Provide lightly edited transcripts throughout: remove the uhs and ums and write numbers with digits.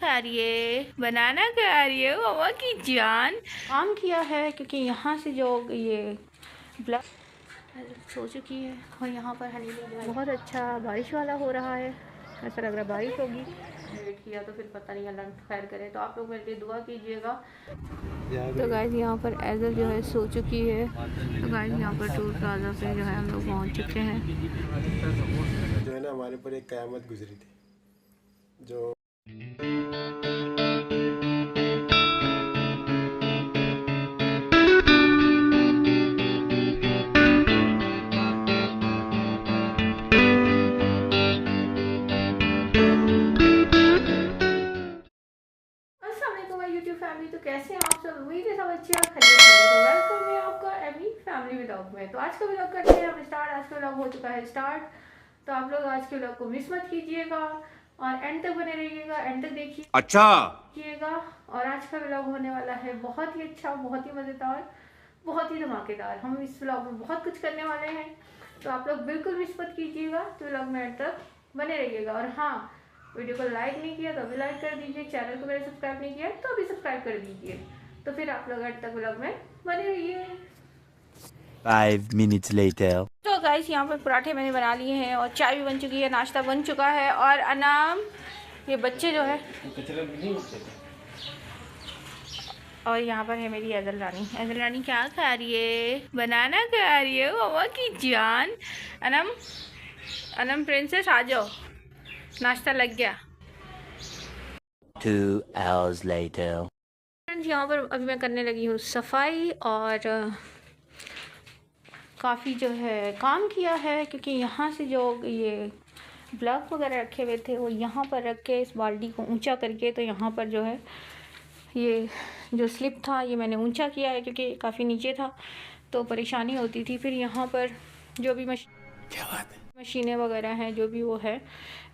खा रही है, बनाना खा रही है मम्मा की जान। काम किया है क्योंकि यहाँ से जो ये ब्लड सो चुकी है और यहाँ पर हनी बहुत अच्छा बारिश वाला हो रहा है, ऐसा लग रहा है बारिश होगी। वेट किया तो फिर पता नहीं अल्लाह खैर करे, तो आप लोग मेरे लिए दुआ कीजिएगा। तो गाइस यहाँ पर एज़र जो है सो चुकी है। तो गाइस यहाँ पर टूर प्लाजा पे जो है हम लोग पहुँच चुके हैं। जो है ना हमारे पर एक क़यामत गुजरी थी जो यूट्यूब फैमिली, तो कैसे हैं आप सब? उम्मीद है सब अच्छे और खैरियत से होंगे। तो वेलकम है आपका एमी फैमिली व्लॉग में। तो आज का व्लॉग करते हैं हम स्टार्ट। आज का व्लॉग हो चुका है स्टार्ट, तो आप लोग आज के व्लॉग को मिस मत कीजिएगा और एंड तक बने रहिएगा, एंड तक देखिए कीजिएगा। और आज का व्लॉग होने वाला है बहुत ही अच्छा, बहुत ही मज़ेदार, बहुत ही धमाकेदार। हम इस व्लॉग में बहुत कुछ करने वाले हैं, तो आप लोग बिल्कुल मिस मत कीजिएगा। तो व्लॉग में एंड तक बने रहिएगा। और हाँ, वीडियो को लाइक नहीं किया तो अभी लाइक कर दीजिए, चैनल को मेरे सब्सक्राइब नहीं किया तो अभी सब्सक्राइब कर दीजिए। तो फिर आप लोग एंड तक व्लॉग में बने रहिए। 5 minutes later. तो गाइस यहाँ पर पराठे मैंने बना लिए हैं और चाय भी बन चुकी है, नाश्ता बन चुका है। और अनाम ये बच्चे जो है, और यहाँ पर है मेरी एज़ल रानी। एज़ल रानी क्या खा रही है? बनाना खा रही है मम्मा की जान। अनम अनम प्रिंसेस आ जाओ, नाश्ता लग गया। 2 hours later. यहाँ पर अभी मैं करने लगी हूँ सफाई, और काफ़ी जो है काम किया है क्योंकि यहाँ से जो ये ब्लॉक वगैरह रखे हुए थे वो यहाँ पर रख के इस बाल्टी को ऊंचा करके, तो यहाँ पर जो है ये जो स्लिप था ये मैंने ऊंचा किया है क्योंकि काफ़ी नीचे था तो परेशानी होती थी। फिर यहाँ पर जो भी मशीनें वगैरह हैं, जो भी वो है,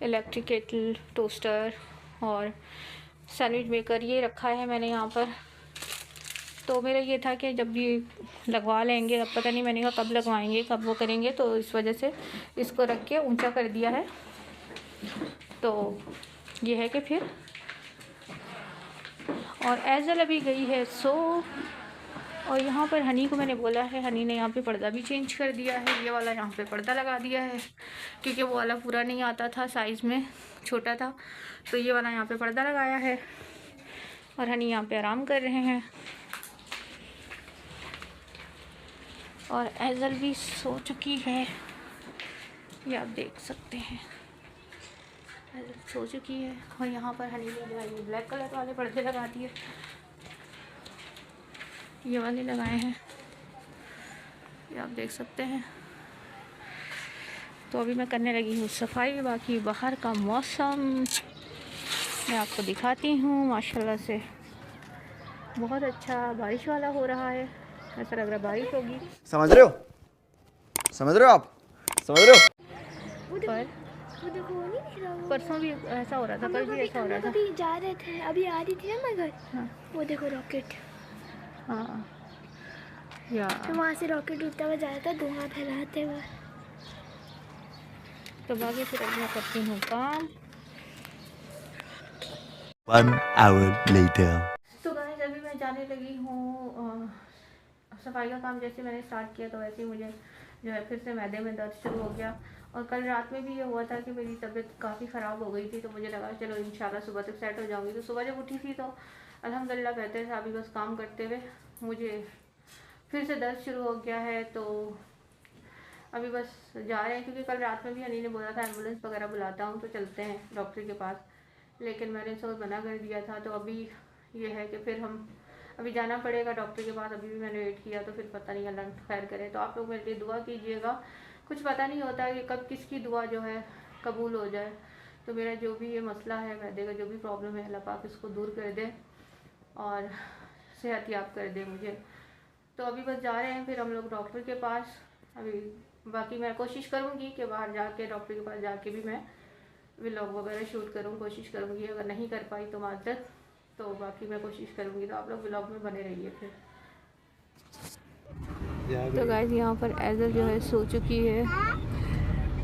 इलेक्ट्रिक केटल, टोस्टर और सैंडविच मेकर, ये रखा है मैंने यहाँ पर। तो मेरा ये था कि जब भी लगवा लेंगे, अब पता नहीं, मैंने कहा कब लगवाएंगे कब वो करेंगे, तो इस वजह से इसको रख के ऊंचा कर दिया है। तो ये है कि फिर, और एज़ल अभी गई है सो, और यहाँ पर हनी को मैंने बोला है, हनी ने यहाँ पे पर्दा भी चेंज कर दिया है। ये वाला यहाँ पे पर्दा लगा दिया है क्योंकि वो वाला पूरा नहीं आता था, साइज़ में छोटा था, तो ये वाला यहाँ पे पर्दा लगाया है। और हनी यहाँ पे आराम कर रहे हैं और एज़ल भी सो चुकी है, ये आप देख सकते हैं, एज़ल सो चुकी है। और यहाँ पर हनी ने जो है ब्लैक कलर वाले पर्दे लगा दिए, ये वाले लगाए हैं, ये आप देख सकते हैं। तो अभी मैं करने लगी हूँ सफाई। बाकी बाहर का मौसम मैं आपको दिखाती हूँ, माशाल्लाह से बहुत अच्छा बारिश वाला हो रहा है, ऐसा लग रहा है बारिश होगी। समझ रहे हो आप समझ रहे हो? पर परसों भी ऐसा हो रहा था, कल भी ऐसा हो रहा था। अभी जा रहे थे, अभी आ रही थी ना मैं घर। हाँ, वो देखो रॉकेट। हाँ या तो वहाँ से रॉकेट उड़ता हुआ जा रहा था, धुआं फैलाते हुए। तो बाकी फिर अभी मैं करती हूँ काम। 1 hour later. तो गाइस अभी मैं जाने लगी हूँ सफाई का काम। जैसे मैंने स्टार्ट किया तो वैसे ही मुझे जो है फिर से मैदे में दर्द शुरू हो गया। और कल रात में भी ये हुआ था कि मेरी तबीयत काफ़ी ख़राब हो गई थी, तो मुझे लगा चलो इंशाल्लाह सुबह तक सेट हो जाऊँगी। तो सुबह जब उठी थी तो अल्हम्दुलिल्लाह बेहतर था। अभी बस काम करते हुए मुझे फिर से दर्द शुरू हो गया है, तो अभी बस जा रहे हैं क्योंकि कल रात में भी हनी ने बोला था एम्बुलेंस वगैरह बुलाता हूँ तो चलते हैं डॉक्टर के पास, लेकिन मैंने सब मना कर दिया था। तो अभी ये है कि फिर हम अभी जाना पड़ेगा डॉक्टर के पास। अभी भी मैंने वेट किया तो फिर पता नहीं अल्लाह खैर करे। तो आप लोग मेरे लिए दुआ कीजिएगा, कुछ पता नहीं होता कि कब किसकी दुआ जो है कबूल हो जाए। तो मेरा जो भी ये मसला है, मैदे का जो भी प्रॉब्लम है, अल्लाह पाक इसको दूर कर दे और सेहत याब कर दे मुझे। तो अभी बस जा रहे हैं फिर हम लोग डॉक्टर के पास। अभी बाकी मैं कोशिश करूँगी कि बाहर जाके डॉक्टर के पास जाके भी मैं व्लॉग वगैरह शूट करूँ, कोशिश करूँगी। अगर नहीं कर पाई तो माजरत, तो बाकी मैं कोशिश करूँगी। तो आप लोग व्लॉग में बने रहिए फिर। तो गाइस यहाँ पर एज़ल जो है सो चुकी है,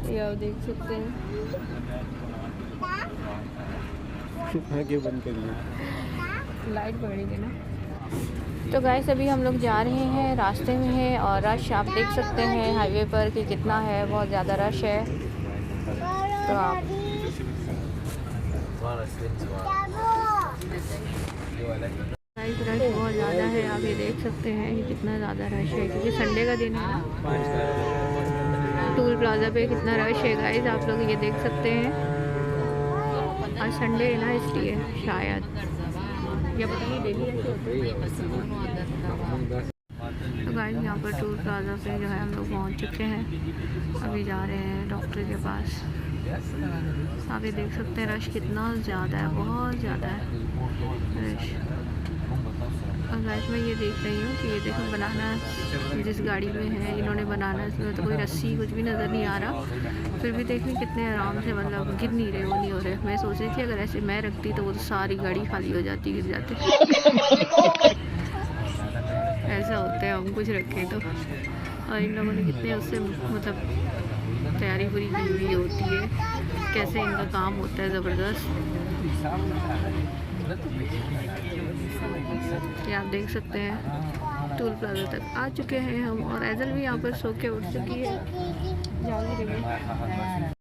ये आप देख सकते हैं। आगे बंद करिए। लाइट बढ़ेगी ना। तो गाइस अभी हम लोग जा रहे हैं, रास्ते में हैं और रश आप देख सकते हैं हाईवे पर कि कितना है, बहुत ज़्यादा रश है। तो आप गाइस रश बहुत ज़्यादा है, आप ये देख सकते हैं कि कितना ज़्यादा रश है क्योंकि संडे का दिन है ना। टूल प्लाजा पे कितना रश है गाइस, आप लोग ये देख सकते हैं। आज संडे है ना इसलिए शायद, या पता नहीं डेली ऐसे होते हैं। तो गाइस यहाँ पर टूल प्लाजा पे जो है हम लोग पहुँच चुके हैं, अभी जा रहे हैं डॉक्टर के पास। आप ये देख सकते हैं रश कितना ज़्यादा है, बहुत ज़्यादा है रश। और गाइस मैं ये देख रही हूँ कि ये देखो बनाना जिस गाड़ी में है इन्होंने बनाना, इसमें तो कोई रस्सी कुछ भी नज़र नहीं आ रहा, फिर भी देखने कितने आराम से मतलब गिर नहीं रहे, वो नहीं हो रहे। मैं सोच रही थी अगर ऐसे मैं रखती तो वो तो सारी गाड़ी खाली हो जाती, गिर जाती। ऐसा होता है हम कुछ रखें तो। और इन लोगों ने कितने उससे मतलब तैयारी पूरी की हुई होती है, कैसे इनका काम होता है ज़बरदस्त। ये आप देख सकते हैं टूल प्लाजा तक आ चुके हैं हम, और ऐजल भी यहाँ पर सो के उठ चुकी है, जाग रही है।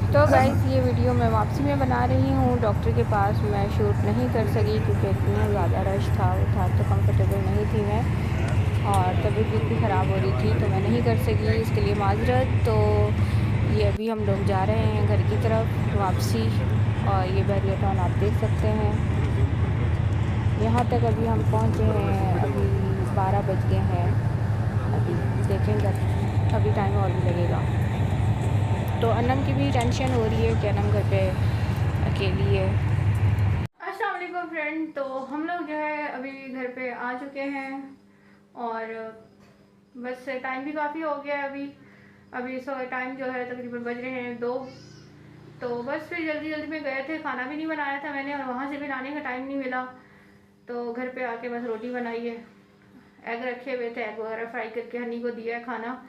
तो गाइस ये वीडियो मैं वापसी में बना रही हूँ, डॉक्टर के पास मैं शूट नहीं कर सकी क्योंकि इतना ज़्यादा रश था, तो कंफर्टेबल नहीं थी मैं, और तबीयत भी इतनी ख़राब हो रही थी तो मैं नहीं कर सकी, इसके लिए माजरत। तो ये अभी हम लोग जा रहे हैं घर की तरफ वापसी, और ये बैरियर टाउन आप देख सकते हैं। यहाँ तक अभी हम पहुँचे हैं, अभी 12 बज गए हैं, अभी देखेंगे, अभी टाइम और भी लगेगा। तो अनम की भी टेंशन हो रही है कि अनम घर पे अकेली है। अस्सलाम वालेकुम फ्रेंड, तो हम लोग जो है अभी घर पे आ चुके हैं, और बस टाइम भी काफ़ी हो गया है अभी सो टाइम जो है तकरीबन बज रहे हैं 2। तो बस फिर जल्दी जल्दी में गए थे, खाना भी नहीं बनाया था मैंने, और वहाँ से भी लाने का टाइम नहीं मिला, तो घर पे आके बस रोटी बनाई है, एग रखे हुए थे, एग वगैरह फ्राई करके हनी को दिया है खाना।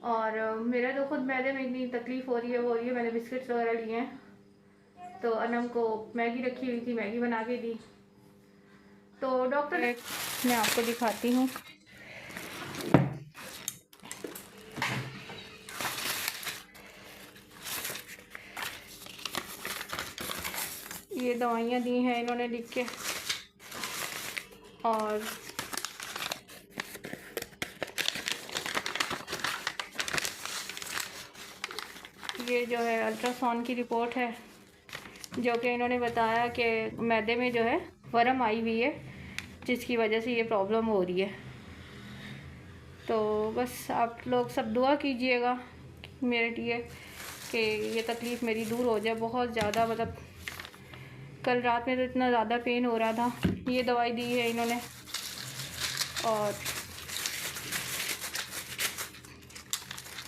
और मेरा तो खुद मैदे में इतनी तकलीफ़ हो रही है, मैंने बिस्किट्स वगैरह लिए हैं। तो अनम को मैगी रखी हुई थी, मैगी बना के दी। तो डॉक्टर मैं आपको दिखाती हूँ, ये दवाइयाँ दी हैं इन्होंने लिख के, और ये जो है अल्ट्रासाउंड की रिपोर्ट है, जो कि इन्होंने बताया कि मैदे में जो है वर्म आई हुई है, जिसकी वजह से ये प्रॉब्लम हो रही है। तो बस आप लोग सब दुआ कीजिएगा मेरे लिए कि ये तकलीफ़ मेरी दूर हो जाए, बहुत ज़्यादा मतलब कल रात में तो इतना ज़्यादा पेन हो रहा था। ये दवाई दी है इन्होंने, और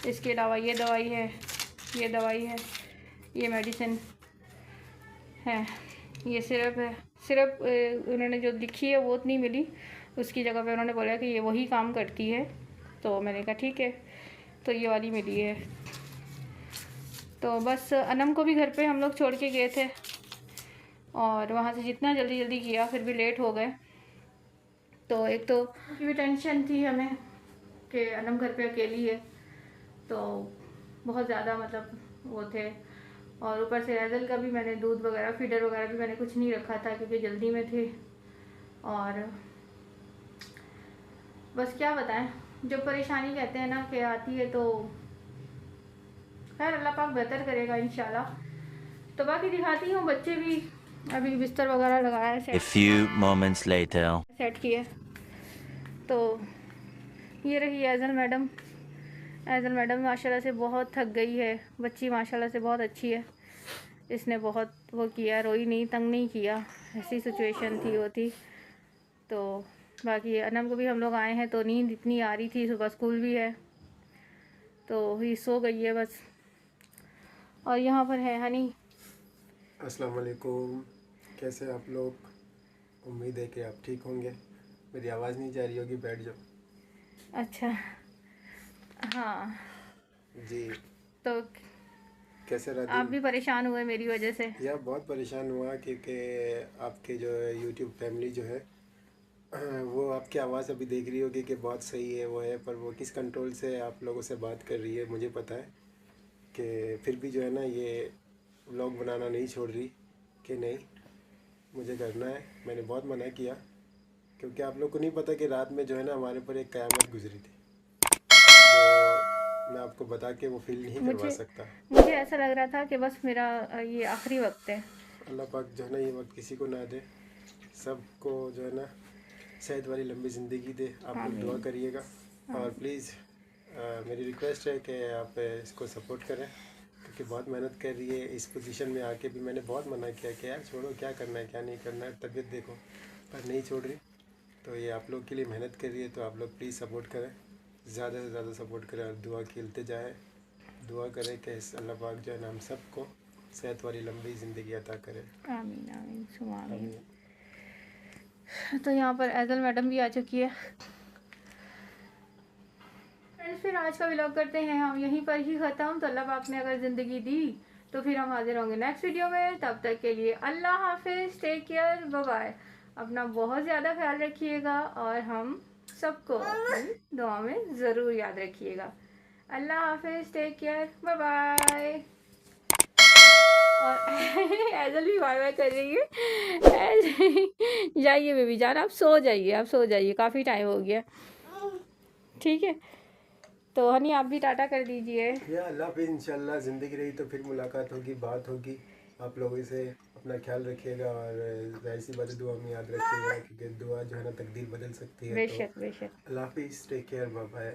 इसके अलावा ये दवाई है, ये दवाई है, ये मेडिसिन है, ये सिरप है। सिरप उन्होंने जो लिखी है वो नहीं मिली, उसकी जगह पे उन्होंने बोला कि ये वही काम करती है, तो मैंने कहा ठीक है, तो ये वाली मिली है। तो बस अनम को भी घर पे हम लोग छोड़ के गए थे, और वहाँ से जितना जल्दी जल्दी किया फिर भी लेट हो गए। तो एक तो की भी टेंशन थी हमें कि अनम घर पे अकेली है, तो बहुत ज़्यादा मतलब वो थे, और ऊपर से ऐजल का भी मैंने दूध वगैरह फीडर वगैरह भी मैंने कुछ नहीं रखा था क्योंकि जल्दी में थे। और बस क्या बताएं, जो परेशानी कहते हैं ना कि आती है, तो खैर अल्लाह पाक बेहतर करेगा इंशाल्लाह। तो बाकी दिखाती हूँ, बच्चे भी अभी बिस्तर वगैरह लगाया है, A few moments later. Set किए। तो ये रही ऐजल मैडम। ऐजल मैडम माशाल्लाह से बहुत थक गई है, बच्ची माशाल्लाह से बहुत अच्छी है, इसने बहुत वो किया, रोई नहीं, तंग नहीं किया, ऐसी सिचुएशन थी वो थी। तो बाकी अनम को भी हम लोग आए हैं तो नींद इतनी आ रही थी, सुबह स्कूल भी है, तो ये सो गई है बस। और यहाँ पर है हनी। अस्सलाम वालेकुम, कैसे आप लोग? उम्मीद है कि आप ठीक होंगे। मेरी आवाज़ नहीं जा रही होगी, बैठ जाओ। अच्छा, हाँ। जी, तो कैसे रहा आप दिन? भी परेशान हुए मेरी वजह से? यार बहुत परेशान हुआ क्योंकि आपके जो है यूट्यूब फैमिली जो है वो आपकी आवाज़ अभी देख रही होगी कि बहुत सही है वो है, पर वो किस कंट्रोल से आप लोगों से बात कर रही है मुझे पता है। कि फिर भी जो है ना ये व्लॉग बनाना नहीं छोड़ रही कि नहीं मुझे करना है। मैंने बहुत मना किया क्योंकि आप लोग को नहीं पता कि रात में जो है ना हमारे ऊपर एक क़यामत गुजरी थी, जो मैं आपको बता के वो फील नहीं करवा मुझे सकता। मुझे ऐसा लग रहा था कि बस मेरा ये आखिरी वक्त है। अल्लाह पाक जो है ना ये वक्त किसी को ना दे, सबको जो है ना सेहत वाली लंबी ज़िंदगी दे। आप लोग दुआ आमीन। करिएगा और प्लीज़ मेरी रिक्वेस्ट है कि आप इसको सपोर्ट करें क्योंकि बहुत मेहनत कर रही है। इस पोजीशन में आके भी मैंने बहुत मना किया कि यार छोड़ो, क्या करना है क्या नहीं करना है, तबीयत देखो, पर नहीं छोड़ रही। तो ये आप लोग के लिए मेहनत कर रही है, तो आप लोग प्लीज़ सपोर्ट करें, ज़्यादा से ज़्यादा सपोर्ट करें और दुआ खेलते जाएँ। दुआ करें कि अल्लाह पाक जो है ना हम सबको सेहत वाली लंबी ज़िंदगी अता करे। आमीन आमीन सुमा आमीन। आमीन। तो यहाँ पर एजल मैडम भी आ चुकी है। फ्रेंड्स, फिर आज का व्लॉग करते हैं हम यहीं पर ही ख़त्म। तो अल्लाह पाक ने अगर ज़िंदगी दी तो फिर हम हाजिर होंगे नेक्स्ट वीडियो में। तब तक के लिए अल्लाह हाफिज़, टेक केयर, बाय बाय। अपना बहुत ज़्यादा ख्याल रखिएगा और हम सबको अपनी दुआ में ज़रूर याद रखिएगा। अल्लाह हाफिज़, टेक केयर, बाय बाय। और एजल भी बाय बाय कर रही है। जाइए बेबी जान, आप सो जाइए, आप सो जाइए, काफ़ी टाइम हो गया। ठीक है, तो हनी आप भी टाटा कर दीजिए। या अल्लाह हाफिज़। इंशाल्लाह ज़िंदगी रही तो फिर मुलाकात होगी, बात होगी। आप लोगों से अपना ख्याल रखिएगा और जाहिर सी बात है दुआ में याद रखिएगा क्योंकि दुआ जो है ना तकदीर बदल सकती है। तो बेशक बेशक। अल्लाह हाफिज़, टेक केयर, बाय बाय।